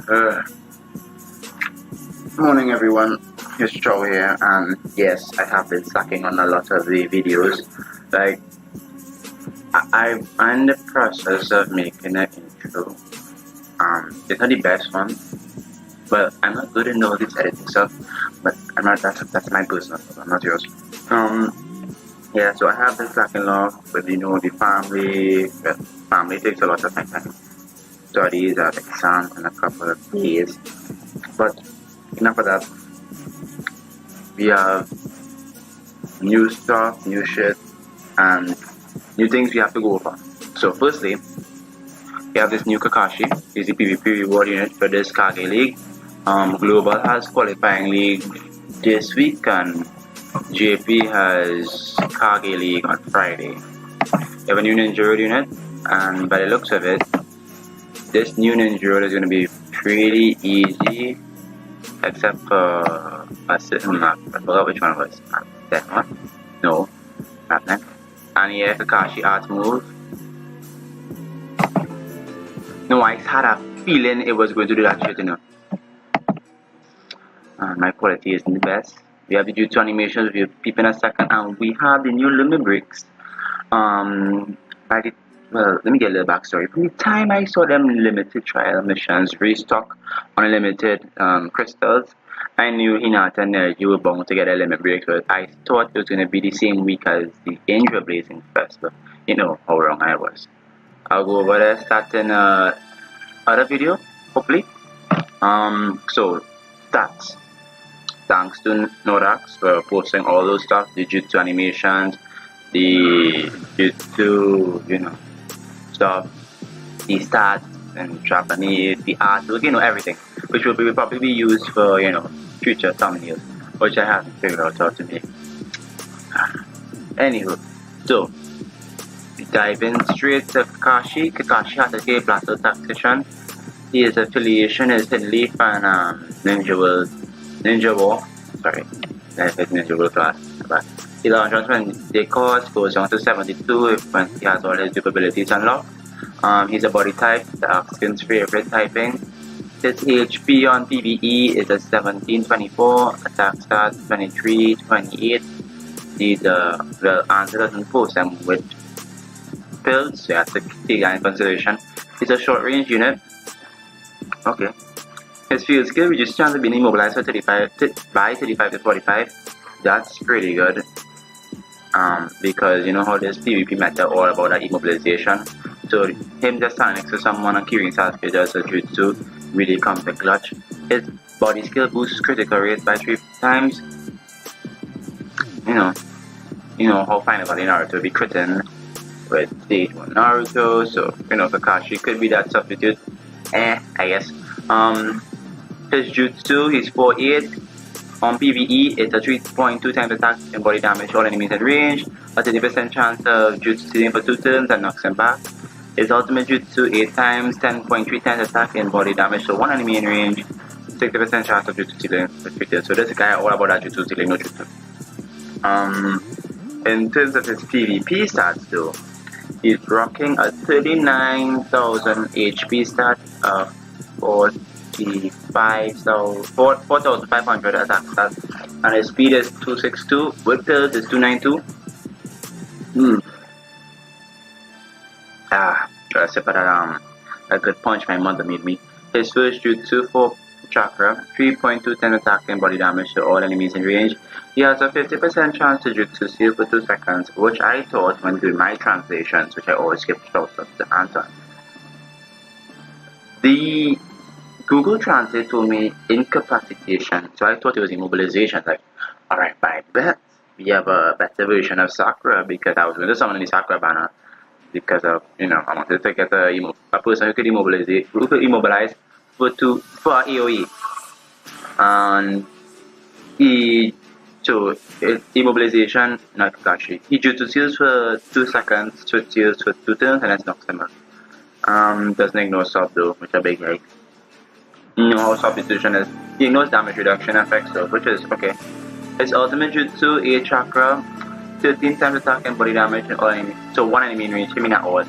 Uh, Morning everyone, it's Chow here, and yes, I have been slacking on a lot of the videos. Like, I'm in the process of making an intro. It's not the best one, but I'm not good in all this editing stuff. But I'm not. That's my business. I'm not yours. Yeah. So I have been slacking off with the family. But family takes a lot of my time. Studies, I have exams in a couple of days. But enough of that. We have new stuff, new shit, and new things we have to go over. So firstly, we have this new Kakashi. Is the PvP reward unit for this Kage League. Global has qualifying league this week, and JP has Kage League on Friday. We have a new Ninja Road unit, and by the looks of it, this new Ninja Road is going to be pretty easy, except for a certain map. I forgot which one was. That one? No, not that. And yeah, Kakashi art move. No, I had a feeling it was going to do that shit, my quality isn't the best. We have the Jutsu animations, we'll peep in a second, and we have the new limit breaks. Let me get a little backstory. From the time I saw them limited trial missions restock unlimited crystals, I knew Hinata and Neji were bound to get a limit break, but I thought it was going to be the same week as the Angel Blazing Fest, but you know how wrong I was. I'll go over there, start in other video, hopefully. So, stats. Thanks to Nordax for posting all those stuff, the Jutsu animations, the Jutsu, stuff, the stats and Japanese, the artwork, everything, which will probably be used for, future thumbnails, which I haven't figured out how to make. Anywho, so, diving straight to Kakashi. Kakashi has a gay plateau tactician. His affiliation is Hidden Leaf and Ninja War. Sorry, that's Ninja War class. But he launches when the cost goes down to 72 when he has all his abilities unlocked. He's a body type, the skin's favorite typing. His HP on PvE is a 1724, attack stats 2328. The answer doesn't post them with pills, so you have to take that in consideration. He's a short range unit. Okay. His field skill reduces chance of being immobilized for 35 to 45. That's pretty good. Because you know how this PvP meta all about that immobilization. So him just standing next to someone and carrying Sasuke does a jutsu really comes to clutch. His body skill boosts critical rate by 3 times. You know how fine about Naruto be critting with stage 1 Naruto, so Kakashi could be that substitute. I guess. His jutsu, he's 4'8". On PvE, it's a 3.2 times attack and body damage all enemies in range, a 30% chance of jutsu stealing for 2 turns and knocks him back. His ultimate jutsu 8 times, 10.3 times attack and body damage to 1 enemy in range, 60% chance of jutsu stealing for 3 turns. So this guy all about that jutsu stealing, no jutsu. In terms of his PvP stats though, he's rocking a 39,000 HP stat, 4,500 attack stats, and his speed is 262, with pills is 292. Gotta sip of that a good punch my mother made me. His first jutsu for chakra, 3.2 10 attack and body damage to all enemies in range. He has a 50% chance to jutsu steal for 2 seconds, which I thought when doing my translations, which I always skip Chow to Anton. The Google Translate told me incapacitation, so I thought it was immobilization. Like, alright, I bet we have a better version of Sakura, because I was going to summon the Sakura banner because of, I wanted to get a person who could immobilize for AoE. And immobilization, not Kakashi. He jutsu steals for 2 seconds, switch steals for 2 turns, and then knocks him out. Doesn't ignore sub though, which is a big yike. You know how substitution is. He ignores damage reduction effects though, which is okay. His ultimate jutsu, 8 chakra, 13 times attack and body damage and all enemies. So 1 enemy in range, I mean not all.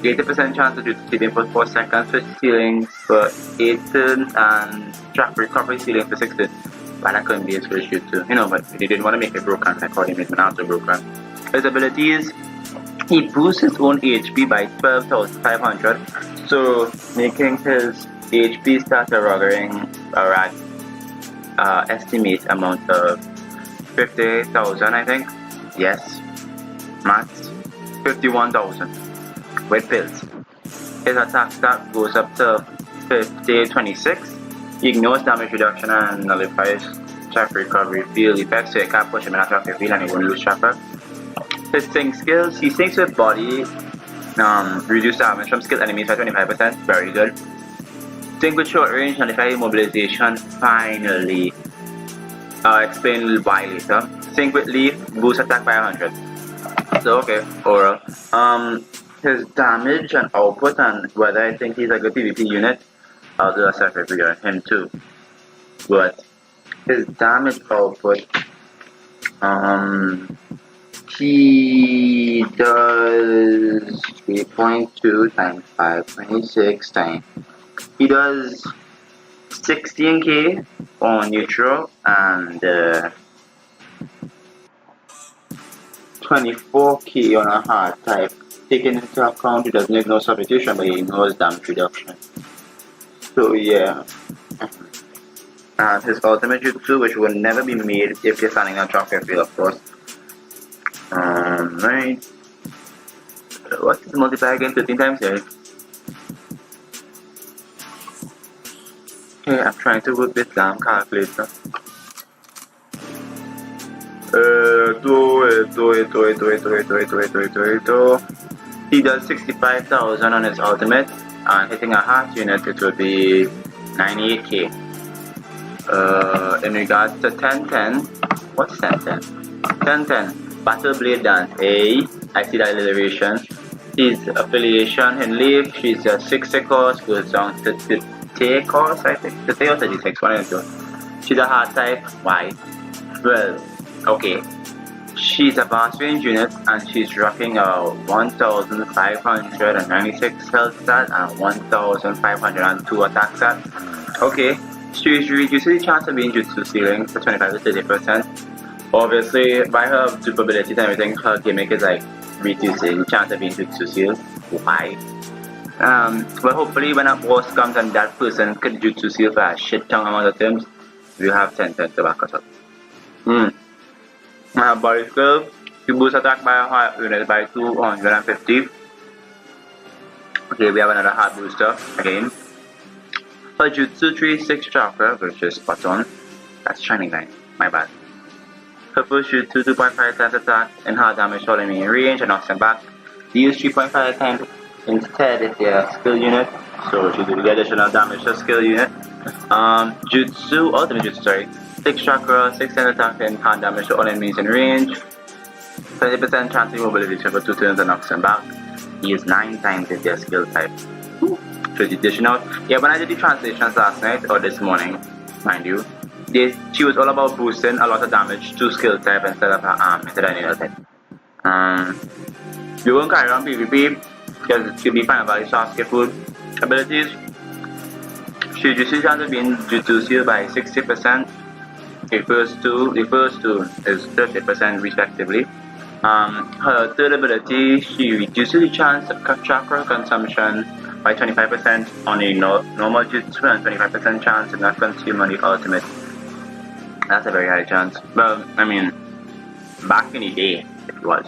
80% chance of jutsu sealing for 4 seconds, switch sealing for 8 turns, and trap recovery sealing for 6 turns. Well, that couldn't be his first jutsu, you know, but they didn't want to make it broken, I called him it after broken. His abilities, he boosts his own HP by 12,500, so making his HP start roggering around estimate amount of 50,000, I think. Yes, max 51,000 with pills. His attack stat goes up to 5026. He ignores damage reduction and nullifies track recovery field effects, so you can't push him in a track field and he won't lose tracker. His sink skills, he sinks with body, reduce damage from skilled enemies by 25%, very good. Sink with short range, nullify immobilization, finally. Explain why later. Sink with leaf, boost attack by 100. So okay, oral. His damage and output and whether I think he's a good PvP unit, I'll do a separate video on him too. But his damage output, he does 3.2 times 526 times. He does 16k on neutral and 24k on a hard type. Taking into account, he doesn't ignore substitution, but he ignores damage reduction. So yeah. And his ultimate jutsu, which will never be made if you're standing on chocolate field, of course. Right. What's his multiplier again? 13 times here. Okay, I'm trying to work this damn calculator. He does 65,000 on his ultimate, and hitting a heart unit, it would be 98k. In regards to 1010, what's 1010? 1010, Battle Blade Dance. Hey, I see that alliteration. His affiliation in Leaf, she's a 60 cost, goes down to T cost, I think. To T or 36, one of the two. She's a hard type. Why? Well, okay. She's a boss range unit and she's rocking a 1,596 health stat and 1,502 attack stat. Okay, she's reducing the chance of being jutsu sealing for 25 to 30%. Obviously, by her durability and everything, her gimmick is like reducing the chance of being jutsu sealed. Why? But hopefully when a boss comes and that person could jutsu seal for a shit ton amount of times, we have 10 to back us up. Body skill, you boost attack by a heart unit by 250. Okay, we have another heart booster again. Her jutsu 3-6 chakra, which is spot on. That's shining line, my bad. Her first jutsu 2.5 times attack and hard damage all enemy in range and knocks them back. Deals 3.5 times instead if they are skill unit, so she do the additional damage to skill unit. Jutsu, ultimate jutsu, sorry. 6 chakra, 6 times attack and hard damage to all enemies in range. 20% chance of immobilization for 2 turns and knocks them back. Use 9 times if they're skill type. Pretty dishing out. Yeah, when I did the translations last night or this morning, mind you, she was all about boosting a lot of damage to skill type instead of her arm, instead of any other type. You won't carry on PvP because it could be final value soft skill food. Abilities, she reduces chance of being jutsu sealed by 60%. The first two is 30% respectively. Her third ability, she reduces the chance of chakra consumption by 25% on a normal jutsu and 25% chance to not consume on the ultimate. That's a very high chance. Well, I mean, back in the day, it was.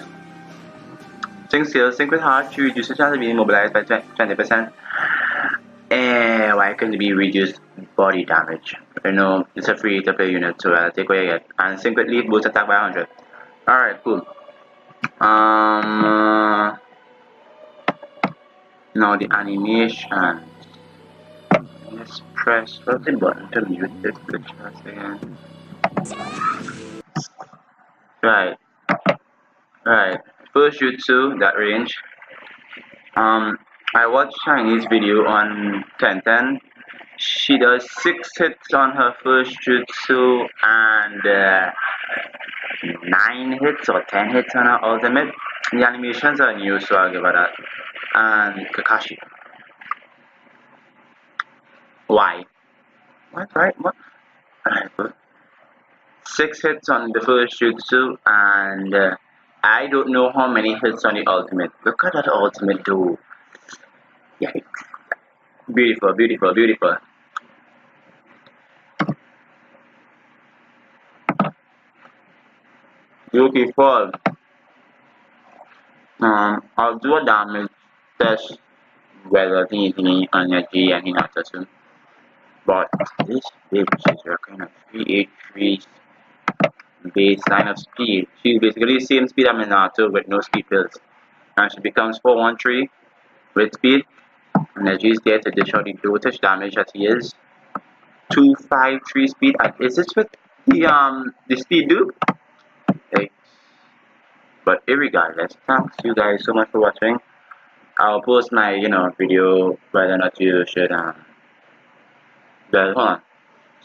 Sync skills, sync with heart, she reduces the chance of being immobilized by 20%. Why couldn't it be reduced body damage? You know, it's a free to play unit, so I'll take what you get. And sync with leaf, boost attack by 100. Alright, cool. Now the animation. Let's press what's the button to mute this glitch once again. Right. First jutsu, that range. I watched Chinese video on 1010. She does 6 hits on her first jutsu and 9 hits or 10 hits on her ultimate. The animations are new, so I'll give her that. and Kakashi. Why? What? Right? What? Alright, good. 6 hits on the first jutsu, and I don't know how many hits on the ultimate. Look at that ultimate do. Yikes. Beautiful, beautiful, beautiful. Yuki fall. I'll do a damage test whether thingy on your G and Hinata soon. But this bitch is rocking a 383 baseline of speed. She's basically the same speed as Minato with no speed pills. And she becomes 413 with speed. And the G is there to dish out the dotage damage that he is. 253 speed. And is this with the speed do? Okay. But irregardless, thanks you guys so much for watching. I'll post my video whether or not you should well hold on.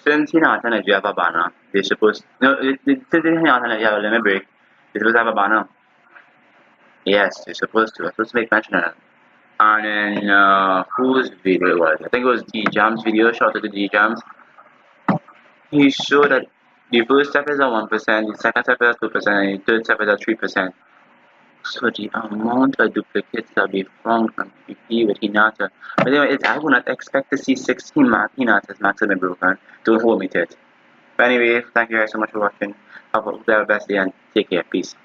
Since Hinata and you have a banner, they supposed no since Hinata and you have a limit break, they're supposed to have a banner. Yes, they're supposed to. I'm supposed to make mention of that. And then whose video it was? I think it was D Jam's video, shout out to D Jams. He showed that the first step is at 1%, the second step is at 2%, and the third step is at 3%. So the amount of duplicates that we found on PP with Hinata. But anyway, I would not expect to see 16 Hinatas maximum broken. Don't hold me to it. But anyway, thank you guys so much for watching. Have a best day and take care. Peace.